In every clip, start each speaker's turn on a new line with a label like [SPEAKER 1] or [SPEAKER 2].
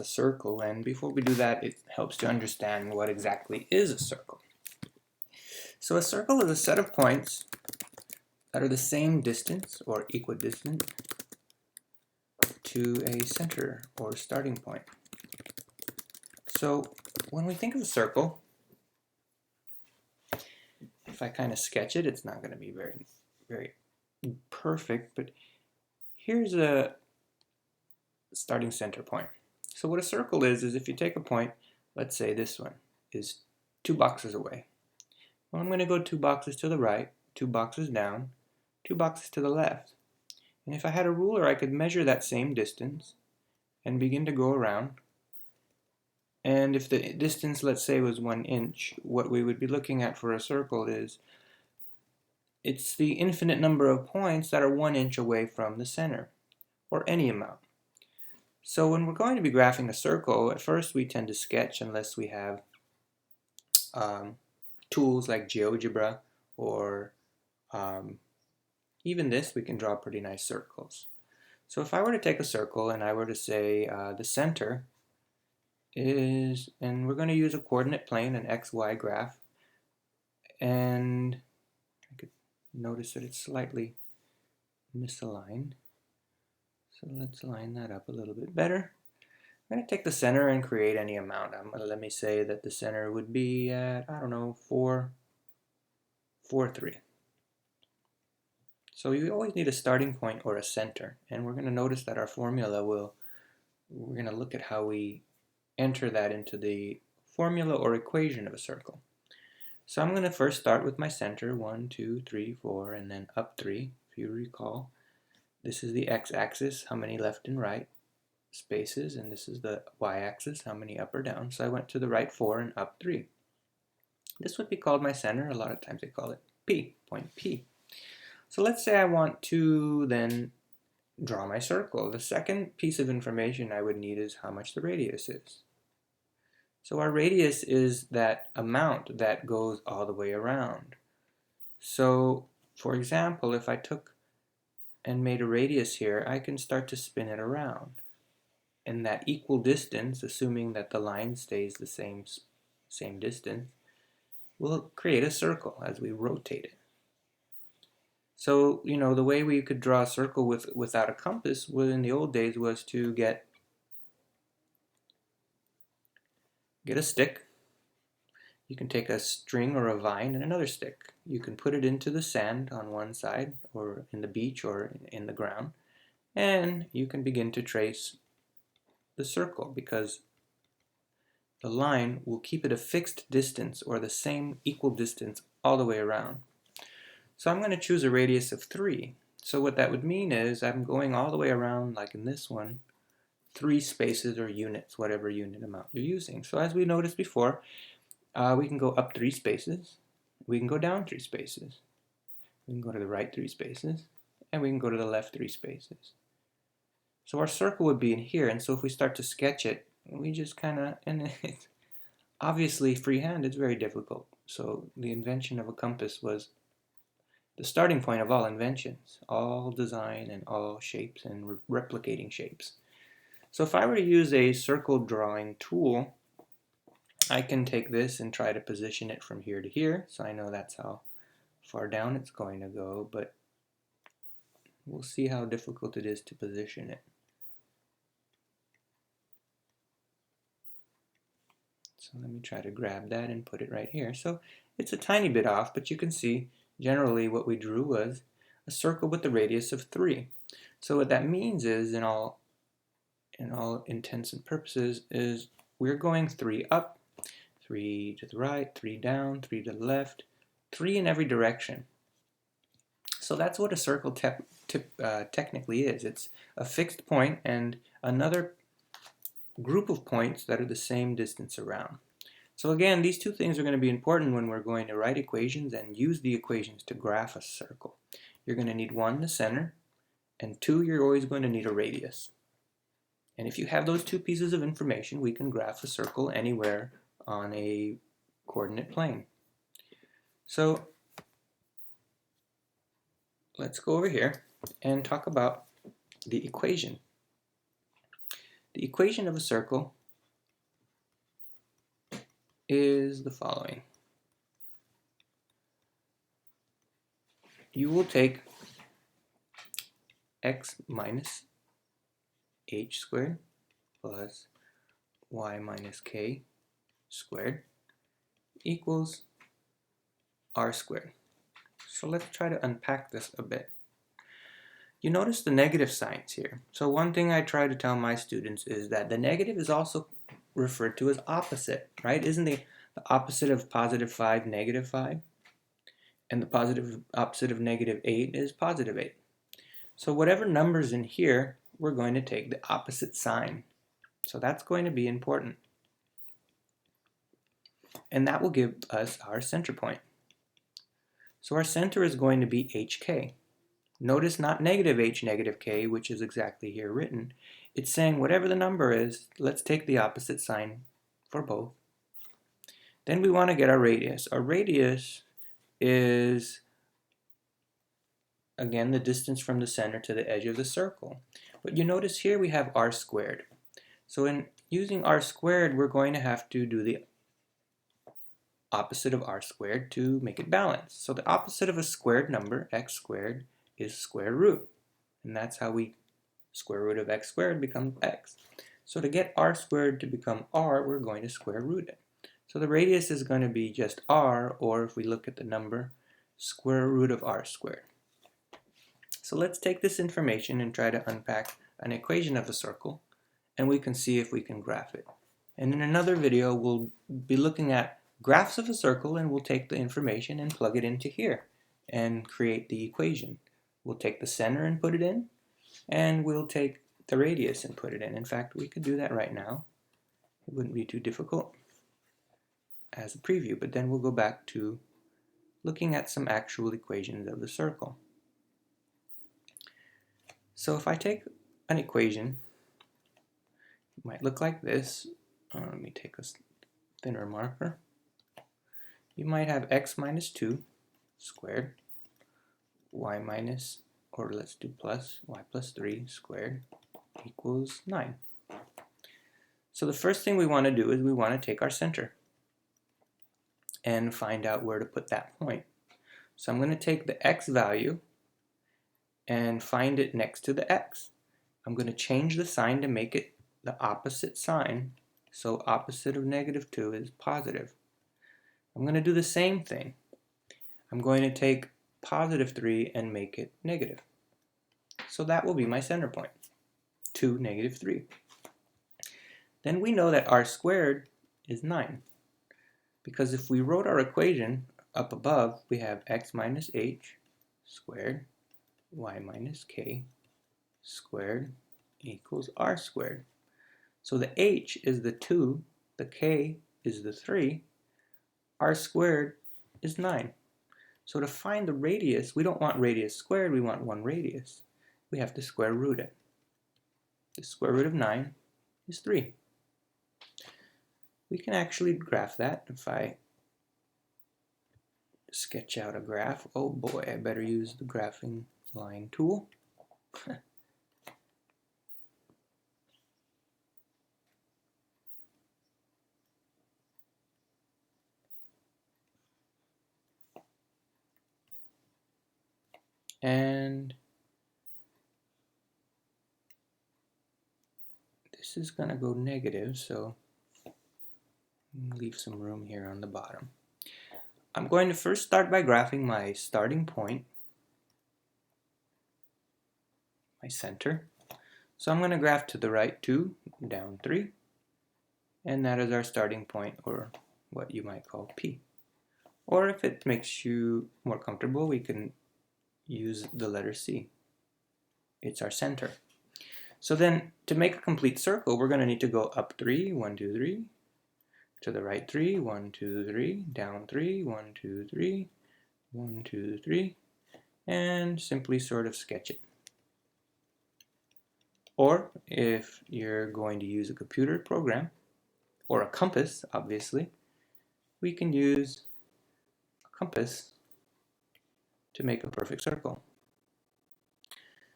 [SPEAKER 1] a circle, and before we do that, it helps to understand what exactly is a circle. So a circle is a set of points that are the same distance or equidistant to a center or starting point. So when we think of a circle, if I kind of sketch it, it's not going to be very perfect, but here's a starting center point. So what a circle is if you take a point, let's say this one is 2 boxes away. Well, I'm going to go 2 boxes to the right, 2 boxes down, 2 boxes to the left. And if I had a ruler, I could measure that same distance and begin to go around. And if the distance, let's say, was 1 inch, what we would be looking at for a circle is it's the infinite number of points that are 1 inch away from the center, or any amount. So when we're going to be graphing a circle, at first we tend to sketch unless we have tools like GeoGebra or even this, we can draw pretty nice circles. So if I were to take a circle and I were to say the center is, and we're going to use a coordinate plane, an XY graph, and I could notice that it's slightly misaligned. So let's line that up a little bit better. I'm going to take the center and create any amount. Let me say that the center would be at, I don't know, 4, 4, 3. So you always need a starting point or a center, and we're going to notice that our formula we're going to look at how we enter that into the formula or equation of a circle. So I'm going to first start with my center, 1, 2, 3, 4, and then up 3. If you recall, this is the x-axis, how many left and right spaces, and this is the y-axis, how many up or down. So I went to the right 4 and up 3. This would be called my center. A lot of times they call it P, point P. So let's say I want to then draw my circle. The second piece of information I would need is how much the radius is. So our radius is that amount that goes all the way around. So for example, if I took and made a radius here, I can start to spin it around. And that equal distance, assuming that the line stays the same distance, will create a circle as we rotate it. So, you know, the way we could draw a circle without a compass in the old days was to get a stick. You can take a string or a vine and another stick. You can put it into the sand on one side, or in the beach, or in the ground, and you can begin to trace the circle because the line will keep it a fixed distance or the same equal distance all the way around. So I'm going to choose a radius of 3. So what that would mean is I'm going all the way around, like in this one, 3 spaces or units, whatever unit amount you're using. So as we noticed before, we can go up 3 spaces, we can go down 3 spaces, we can go to the right 3 spaces, and we can go to the left 3 spaces. So our circle would be in here, and so if we start to sketch it, we just kind of, and it's obviously freehand, it's very difficult. So the invention of a compass was the starting point of all inventions, all design and all shapes and replicating shapes. So if I were to use a circle drawing tool, I can take this and try to position it from here to here. So I know that's how far down it's going to go, but we'll see how difficult it is to position it. So let me try to grab that and put it right here. So it's a tiny bit off, but you can see generally what we drew was a circle with a radius of 3. So what that means is, in all intents and purposes, is we're going 3 up, 3 to the right, 3 down, 3 to the left, 3 in every direction. So that's what a circle technically is. It's a fixed point and another group of points that are the same distance around. So again, these two things are going to be important when we're going to write equations and use the equations to graph a circle. You're going to need 1, the center, and 2, you're always going to need a radius. And if you have those 2 pieces of information, we can graph a circle anywhere on a coordinate plane. So let's go over here and talk about the equation. The equation of a circle is the following. You will take x minus h squared plus y minus k squared equals r squared. So let's try to unpack this a bit. You notice the negative signs here. So one thing I try to tell my students is that the negative is also referred to as opposite, right? Isn't the opposite of positive 5 negative 5? And the positive opposite of negative 8 is positive 8. So whatever number's in here, we're going to take the opposite sign. So that's going to be important. And that will give us our center point. So our center is going to be HK. Notice not negative h negative k, which is exactly here written. It's saying whatever the number is, let's take the opposite sign for both. Then we want to get our radius. Our radius is, again, the distance from the center to the edge of the circle. But you notice here we have r squared. So in using r squared, we're going to have to do the opposite of r squared to make it balance. So the opposite of a squared number, x squared, is square root. And that's how we square root of x squared becomes x. So to get r squared to become r, we're going to square root it. So the radius is going to be just r, or if we look at the number, square root of r squared. So let's take this information and try to unpack an equation of a circle, and we can see if we can graph it. And in another video, we'll be looking at graphs of a circle, and we'll take the information and plug it into here and create the equation. We'll take the center and put it in, and we'll take the radius and put it in. In fact, we could do that right now. It wouldn't be too difficult as a preview, but then we'll go back to looking at some actual equations of the circle. So if I take an equation, it might look like this. Let me take a thinner marker. You might have x minus 2 squared, y minus, or let's do plus, y plus 3 squared equals 9. So the first thing we want to do is we want to take our center and find out where to put that point. So I'm going to take the x value and find it next to the x. I'm going to change the sign to make it the opposite sign. So opposite of negative 2 is positive. I'm going to do the same thing. I'm going to take positive 3 and make it negative. So that will be my center point, 2, negative 3. Then we know that r squared is 9. Because if we wrote our equation up above, we have x minus h squared, y minus k squared equals r squared. So the h is the 2, the k is the 3, r squared is 9. So to find the radius, we don't want radius squared, we want one radius. We have to square root it. The square root of 9 is 3. We can actually graph that. If I sketch out a graph, oh boy, I better use the graphing line tool. And this is going to go negative, so leave some room here on the bottom. I'm going to first start by graphing my starting point, my center. So I'm going to graph to the right 2, down 3, and that is our starting point, or what you might call P. Or if it makes you more comfortable, we can use the letter C. It's our center. So then, to make a complete circle, we're going to need to go up 3, 1, 2, 3, to the right 3, 1, 2, 3, down 3, 1, 2, 3, 1, 2, 3, and simply sort of sketch it. Or if you're going to use a computer program, or a compass, obviously, we can use a compass to make a perfect circle.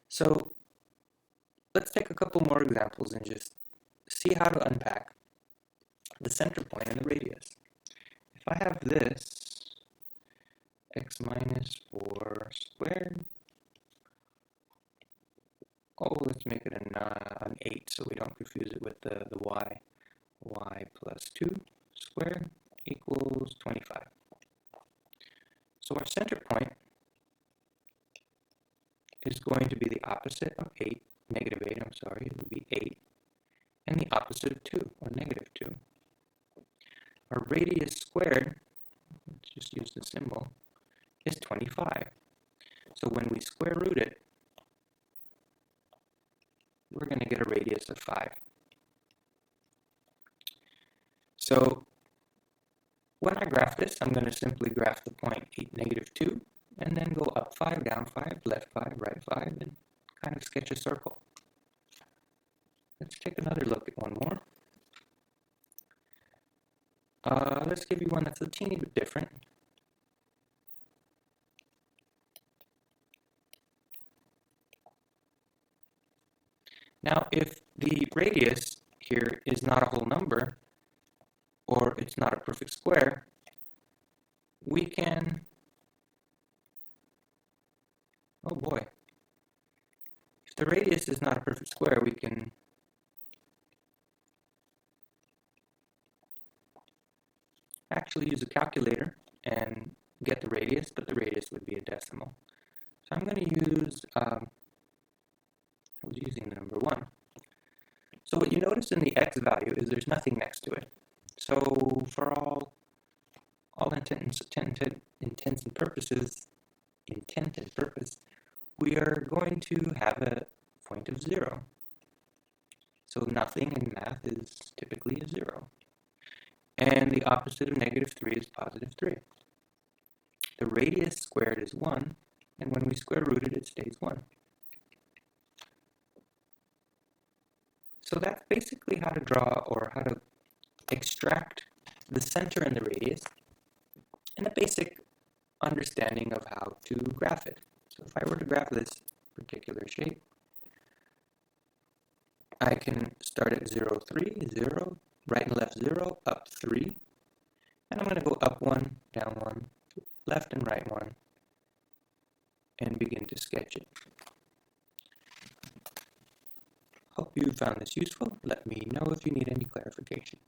[SPEAKER 1] So let's take a couple more examples and just see how to unpack the center point and the radius. If I have this, x minus 4 squared, let's make it an 8 so we don't confuse it with the y. Y plus 2 squared equals 25. So our center point is going to be the opposite of 8, negative 8, I'm sorry, it would be 8, and the opposite of 2, or negative 2. Our radius squared, let's just use the symbol, is 25. So when we square root it, we're going to get a radius of 5. So when I graph this, I'm going to simply graph the point 8, negative 2, and then go up 5, down 5, left 5, right 5, and kind of sketch a circle. Let's take another look at one more. Let's give you one that's a teeny bit different. Now, if the radius here is not a whole number, or it's not a perfect square, we can, oh boy, if the radius is not a perfect square, we can actually use a calculator and get the radius, but the radius would be a decimal. So I'm going to use, I was using the number 1. So what you notice in the x value is there's nothing next to it. So for all intents and purposes, we are going to have a point of 0. So nothing in math is typically a 0. And the opposite of negative 3 is positive 3. The radius squared is 1, and when we square root it, it stays 1. So that's basically how to draw, or how to extract the center and the radius, and a basic understanding of how to graph it. So if I were to graph this particular shape, I can start at 0, 3, 0, right and left 0, up 3, and I'm going to go up 1, down 1, left and right 1, and begin to sketch it. Hope you found this useful. Let me know if you need any clarification.